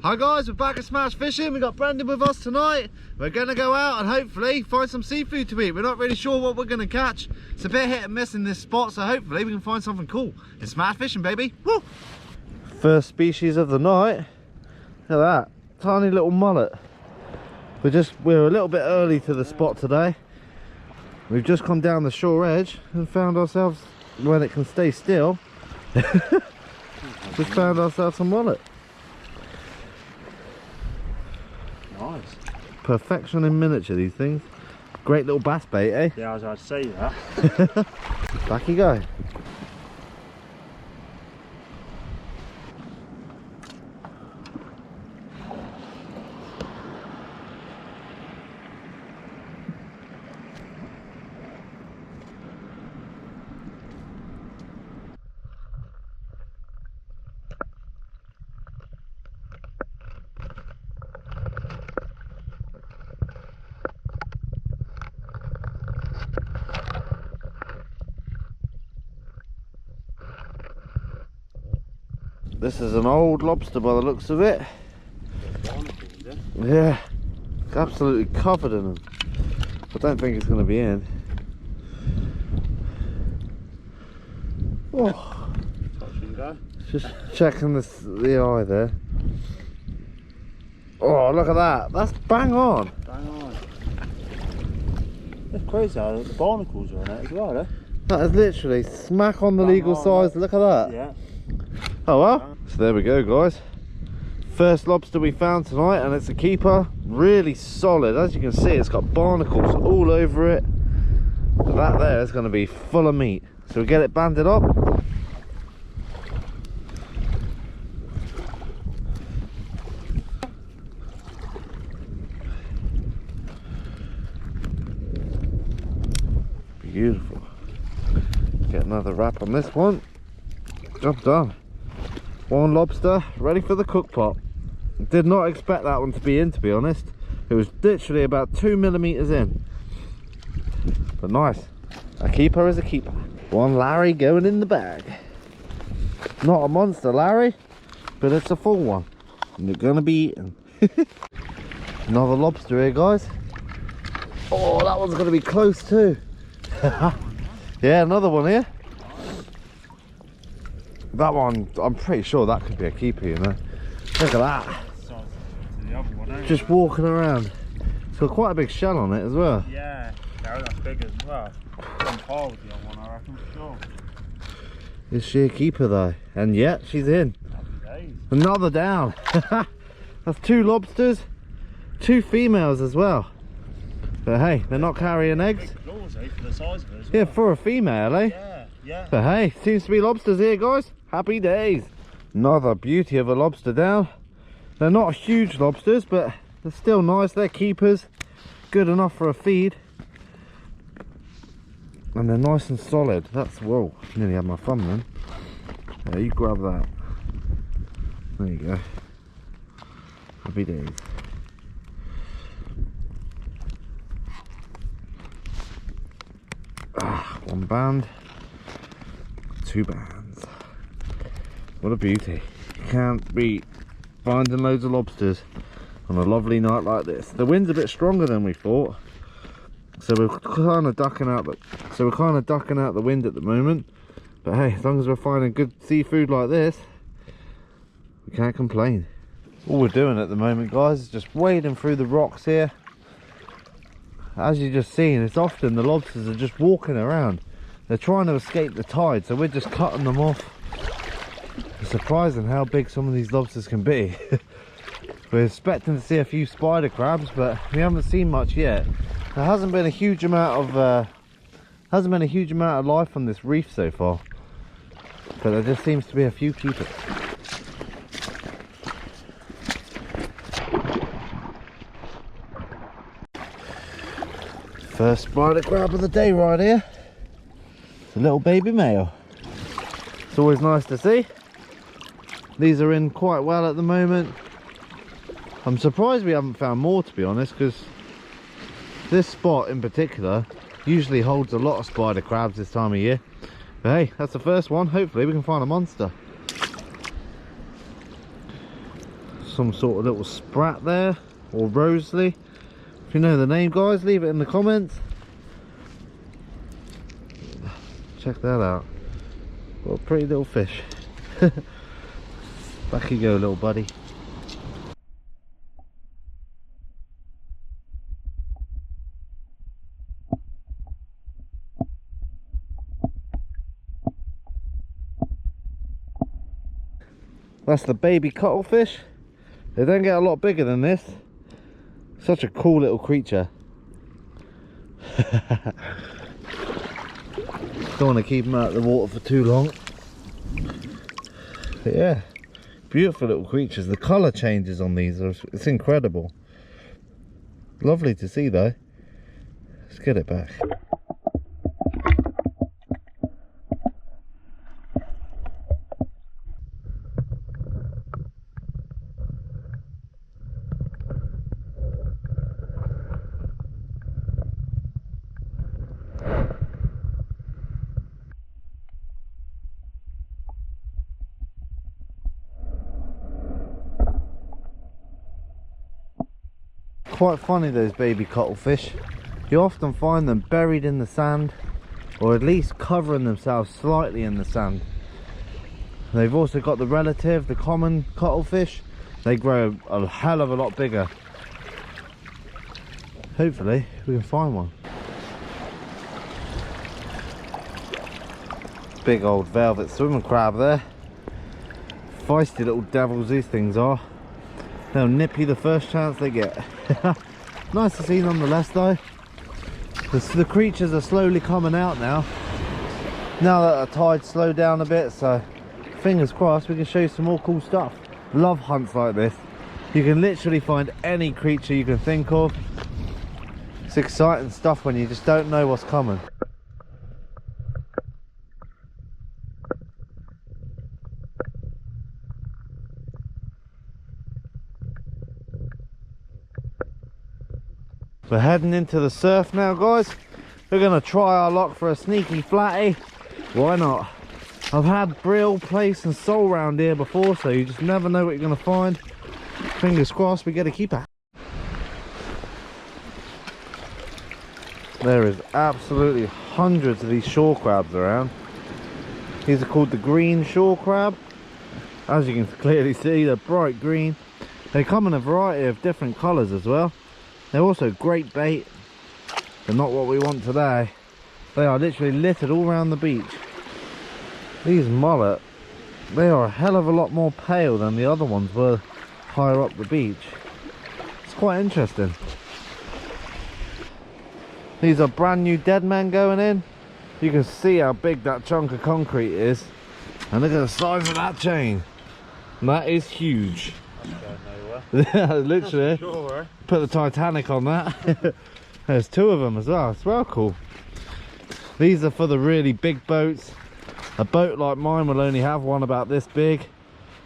Hi guys, we're back at Smash Fishing. We got Brendon with us tonight. We're gonna go out and hopefully find some seafood to eat. We're not really sure what we're gonna catch. It's a bit hit and miss in this spot, so hopefully we can find something cool. It's Smash Fishing, baby. Woo! First species of the night. Look at that, tiny little mullet. We're a little bit early to the spot today. We've just come down the shore edge and found ourselves, when it can stay still, just found ourselves some mullet. Nice. Perfection in miniature, these things. Great little bass bait, eh? Yeah, I was about to say that. Back you go. This is an old lobster by the looks of it. Yeah, it's absolutely covered in them. I don't think it's going to be in. Oh, just checking the eye there. Oh, look at that. That's bang on. Bang on. That's crazy how the barnacles are on it as well, eh? That is literally smack on the Bang legal on, size. Look at that. Yeah. Oh well, so there we go guys. First lobster we found tonight, and it's a keeper. Really solid. As you can see, it's got barnacles all over it. That there is going to be full of meat. So we get it banded up. Beautiful. Get another wrap on this one. Job done. One lobster ready for the cook pot. Did not expect that one to be in, to be honest. It was literally about 2 millimeters in, but nice. A keeper is a keeper. One Larry going in the bag. Not a monster Larry, but it's a full one, and you're gonna be eaten. Another lobster here guys. Oh, that one's gonna be close too. Yeah, another one here. That one, I'm pretty sure that could be a keeper, you know. Look at that. Just walking around. It's got quite a big shell on it as well. Yeah, that's big as well. On par with the other one, I reckon, for sure. Is she a keeper though? And yet, she's in. Another down. That's 2 lobsters, 2 females as well. But hey, they're not carrying eggs. Big claws, eh, for the size of it as well. Yeah, for a female, eh? Yeah, yeah. But hey, seems to be lobsters here guys. Happy days. Another beauty of a lobster down. They're not huge lobsters, but they're still nice. They're keepers. Good enough for a feed. And they're nice and solid. That's, whoa, nearly had my thumb then. Yeah, you grab that. There you go. Happy days. One band. 2 bands. What a beauty. You can't beat finding loads of lobsters on a lovely night like this. The wind's a bit stronger than we thought, so we're kind of ducking out the wind at the moment. But hey, as long as we're finding good seafood like this, we can't complain. All we're doing at the moment guys is just wading through the rocks here. As you just seen, it's often the lobsters are just walking around. They're trying to escape the tide, so we're just cutting them off. It's surprising how big some of these lobsters can be. We're expecting to see a few spider crabs, but we haven't seen much yet. There hasn't been a huge amount of life on this reef so far, but there just seems to be a few keepers. First spider crab of the day right here. It's a little baby male. It's always nice to see. These are in quite well at the moment. I'm surprised we haven't found more, to be honest, because this spot in particular usually holds a lot of spider crabs this time of year. But hey, that's the first one. Hopefully we can find a monster. some sort of little sprat there, or Rosalie. If you know the name, guys, leave it in the comments. Check that out. Got a pretty little fish. Back you go, little buddy. That's the baby cuttlefish. They don't get a lot bigger than this. Such a cool little creature. Don't want to keep them out of the water for too long. But yeah, beautiful little creatures. The colour changes on these, it's incredible. Lovely to see though. Let's get it back. Quite funny, those baby cuttlefish. You often find them buried in the sand, or at least covering themselves slightly in the sand. They've also got the relative, the common cuttlefish. They grow a hell of a lot bigger. Hopefully we can find one. Big old velvet swimming crab there. Feisty little devils these things are. They'll nip you the first chance they get. Nice to see nonetheless though. The creatures are slowly coming out now that the tide's slowed down a bit, so fingers crossed we can show you some more cool stuff. Love hunts like this. You can literally find any creature you can think of. It's exciting stuff when you just don't know what's coming. We're heading into the surf now, guys. We're going to try our luck for a sneaky flatty. Why not? I've had brill, plaice and sole round here before, so you just never know what you're going to find. Fingers crossed we get a keeper. There is absolutely hundreds of these shore crabs around. These are called the green shore crab. As you can clearly see, they're bright green. They come in a variety of different colours as well. They're also great bait, but not what we want today. They are literally littered all around the beach. These mullet, they are a hell of a lot more pale than the other ones were higher up the beach. It's quite interesting. These are brand new Deadmen going in. You can see how big that chunk of concrete is. And look at the size of that chain. That is huge. Yeah, literally. Sure, eh? Put the Titanic on that. There's two of them as well. It's well cool. These are for the really big boats. A boat like mine will only have one about this big.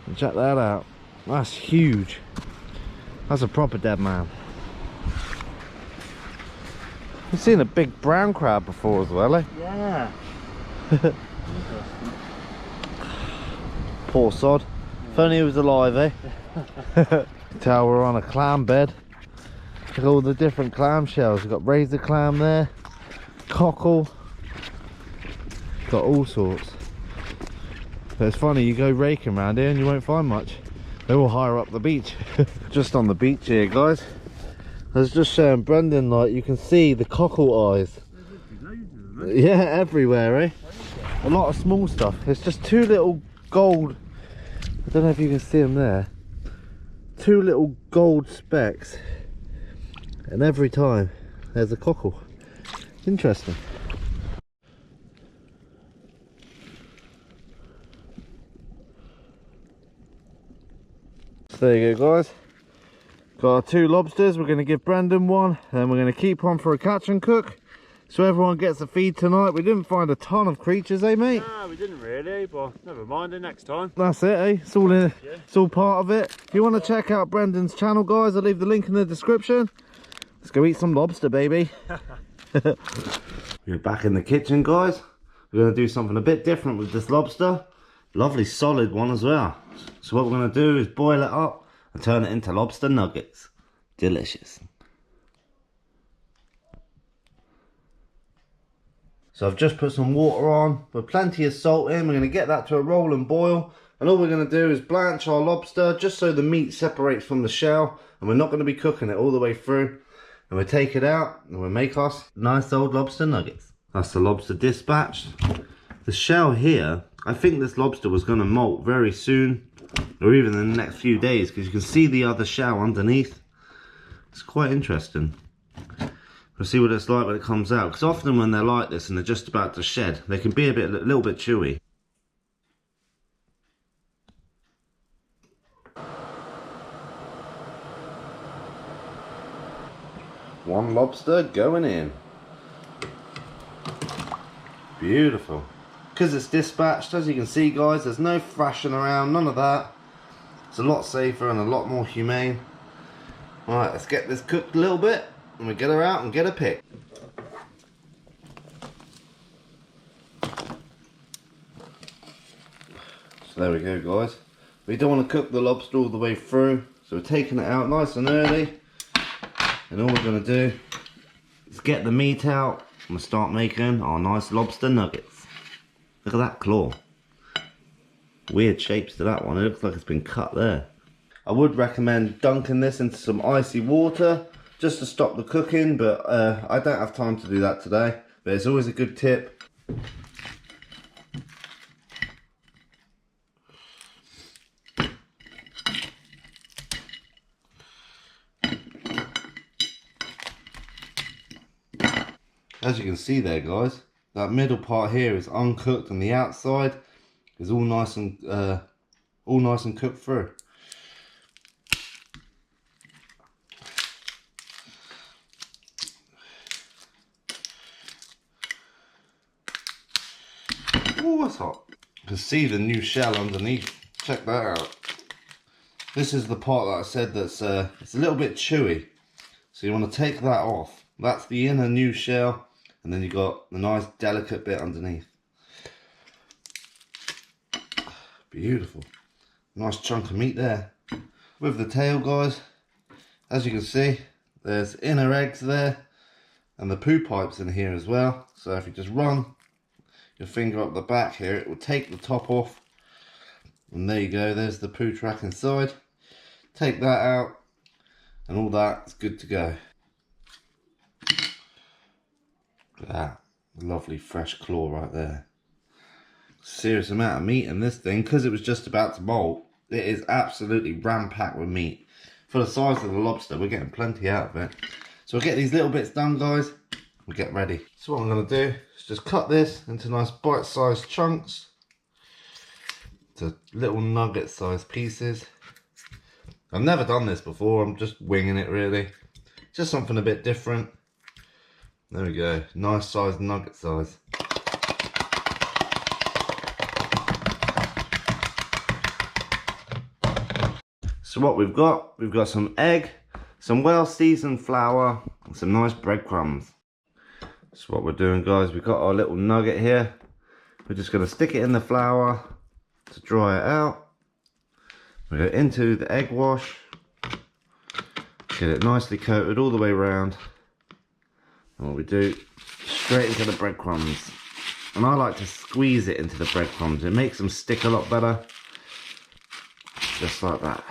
And check that out. That's huge. That's a proper Deadman. I've seen a big brown crab before as well, eh? Yeah. Poor sod. If only he was alive, eh? Tell we're on a clam bed. Look at all the different clam shells. We've got razor clam there, cockle, got all sorts. But it's funny, you go raking around here and you won't find much. They're all higher up the beach. Just on the beach here, guys. I was just showing Brendan, like, you can see the cockle eyes. Yeah, everywhere, eh? A lot of small stuff. It's just two little gold, I don't know if you can see them there. Two little gold specks, and every time there's a cockle. Interesting. So there you go, guys. Got our two lobsters. We're going to give Brendan one, and we're going to keep one for a catch and cook, so everyone gets a feed tonight. We didn't find a ton of creatures, eh, mate? No, we didn't really, but never mind, next time. That's it, eh? It's all in, it's all part of it. If you want to check out Brendan's channel, guys, I'll leave the link in the description. Let's go eat some lobster, baby. We're back in the kitchen, guys. We're going to do something a bit different with this lobster. Lovely solid one as well. So what we're going to do is boil it up and turn it into lobster nuggets. Delicious. So I've just put some water on with plenty of salt in. We're going to get that to a rolling boil. And all we're going to do is blanch our lobster just so the meat separates from the shell. And we're not going to be cooking it all the way through. And we'll take it out and we'll make us nice old lobster nuggets. That's the lobster dispatched. The shell here, I think this lobster was going to molt very soon. Or even in the next few days. Because you can see the other shell underneath. It's quite interesting. We'll see what it's like when it comes out. Because often when they're like this and they're just about to shed, they can be a little bit chewy. One lobster going in. Beautiful. Because it's dispatched, as you can see guys, there's no thrashing around, none of that. It's a lot safer and a lot more humane. Alright, let's get this cooked a little bit and we get her out and get her picked. So there we go guys. We don't want to cook the lobster all the way through, so we're taking it out nice and early. And all we're going to do is get the meat out and we'll start making our nice lobster nuggets. Look at that claw. Weird shapes to that one. It looks like it's been cut there. I would recommend dunking this into some icy water just to stop the cooking, but I don't have time to do that today. But it's always a good tip. As you can see there guys, that middle part here is uncooked and the outside is all nice and cooked through. Oh, that's hot. You can see the new shell underneath. Check that out. This is the part that I said that's it's a little bit chewy. So you want to take that off. That's the inner new shell. And then you got the nice delicate bit underneath. Beautiful. Nice chunk of meat there. With the tail guys, as you can see, there's inner eggs there. And the poo pipes in here as well. So if you just run your finger up the back here, it will take the top off. And there you go, there's the poo track inside. Take that out. And all that's good to go. Look at that lovely fresh claw right there. Serious amount of meat in this thing. Because it was just about to molt, it is absolutely ram-packed with meat. For the size of the lobster, we're getting plenty out of it. So we'll get these little bits done guys, we'll get ready. So what I'm going to do is just cut this into nice bite-sized chunks, to little nugget-sized pieces. I've never done this before, I'm just winging it really. Just something a bit different. There we go, nice sized nugget size. So what we've got some egg, some well seasoned flour, and some nice breadcrumbs. So what we're doing guys, we've got our little nugget here. We're just going to stick it in the flour to dry it out. We go into the egg wash, get it nicely coated all the way around. And what we do, straight into the breadcrumbs. And I like to squeeze it into the breadcrumbs. It makes them stick a lot better. Just like that.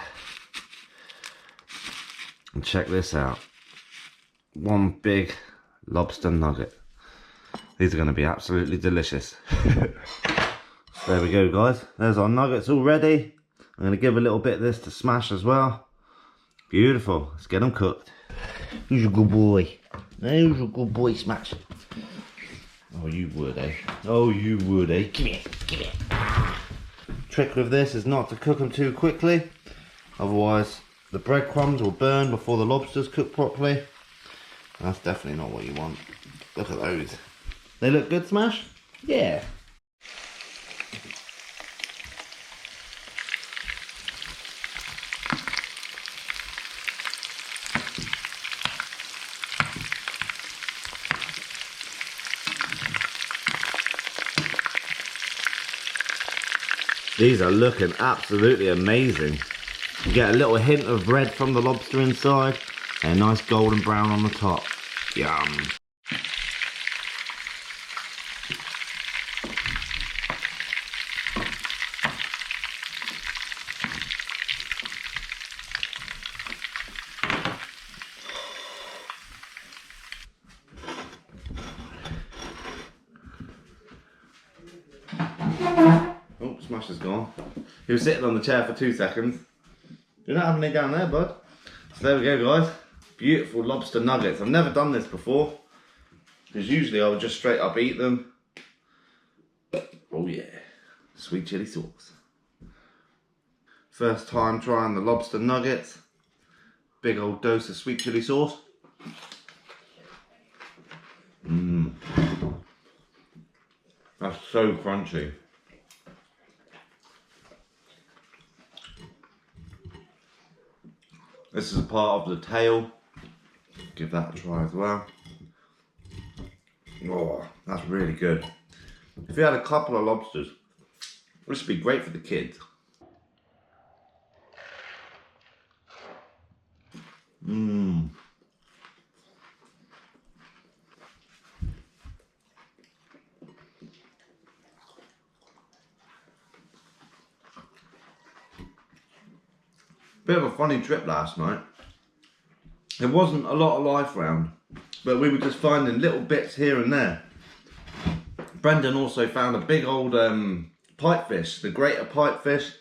And check this out. One big lobster nugget. These are going to be absolutely delicious. There we go guys. There's our nuggets all ready. I'm going to give a little bit of this to smash as well. Beautiful. Let's get them cooked. Who's a good boy? Who's a good boy, Smash? Oh, you would, eh? Oh, you would, eh? Come here, come here. Trick with this is not to cook them too quickly. Otherwise, the breadcrumbs will burn before the lobsters cook properly. And that's definitely not what you want. Look at those. They look good, Smash? Yeah. These are looking absolutely amazing. You get a little hint of red from the lobster inside and a nice golden brown on the top. Yum. Oh, Smash is gone. He was sitting on the chair for 2 seconds. You're not having any down there, bud. So there we go, guys. Beautiful lobster nuggets. I've never done this before, because usually I would just straight up eat them. Oh yeah, sweet chili sauce. First time trying the lobster nuggets. Big old dose of sweet chili sauce. Mmm. That's so crunchy. This is a part of the tail. Give that a try as well. Oh, that's really good. If you had a couple of lobsters, this would be great for the kids. Mmm. Bit of a funny trip last night. There wasn't a lot of life round, but we were just finding little bits here and there. Brendon also found a big old pipefish, the greater pipefish.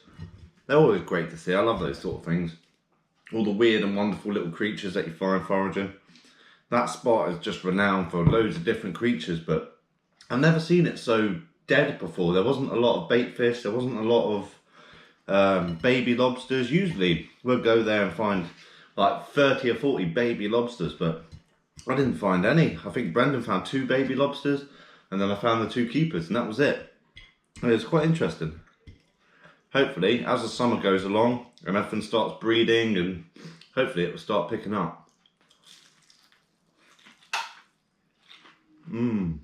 They're always great to see. I love those sort of things. All the weird and wonderful little creatures that you find foraging. That spot is just renowned for loads of different creatures, but I've never seen it so dead before. There wasn't a lot of bait fish, there wasn't a lot of baby lobsters. Usually we'll go there and find like 30 or 40 baby lobsters, but I didn't find any. I think Brendon found 2 baby lobsters, and then I found the 2 keepers, and that was it. And it was quite interesting. Hopefully, as the summer goes along and everything starts breeding, and hopefully it will start picking up. Mmm.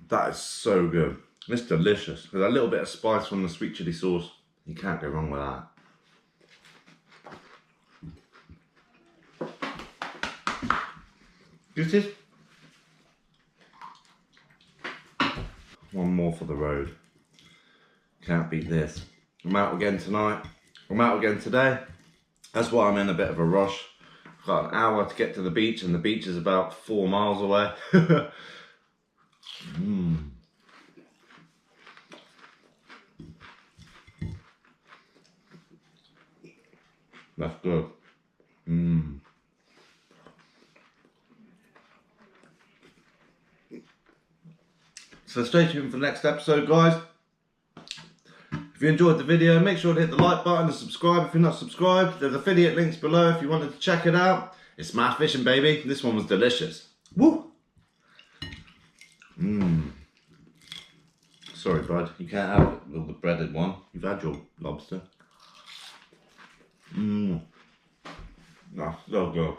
That is so good. It's delicious. With a little bit of spice from the sweet chili sauce, you can't go wrong with that. This is one more for the road. Can't beat this. I'm out again tonight. I'm out again today. That's why I'm in a bit of a rush. I've got an hour to get to the beach, and the beach is about 4 miles away. Mmm. That's good. Mmm. So stay tuned for the next episode, guys. If you enjoyed the video, make sure to hit the like button and subscribe if you're not subscribed. There's affiliate links below if you wanted to check it out. It's smash fishing, baby. This one was delicious. Woo! Mmm. Sorry, bud. You can't have the breaded one. You've had your lobster. Mmm. That's so good.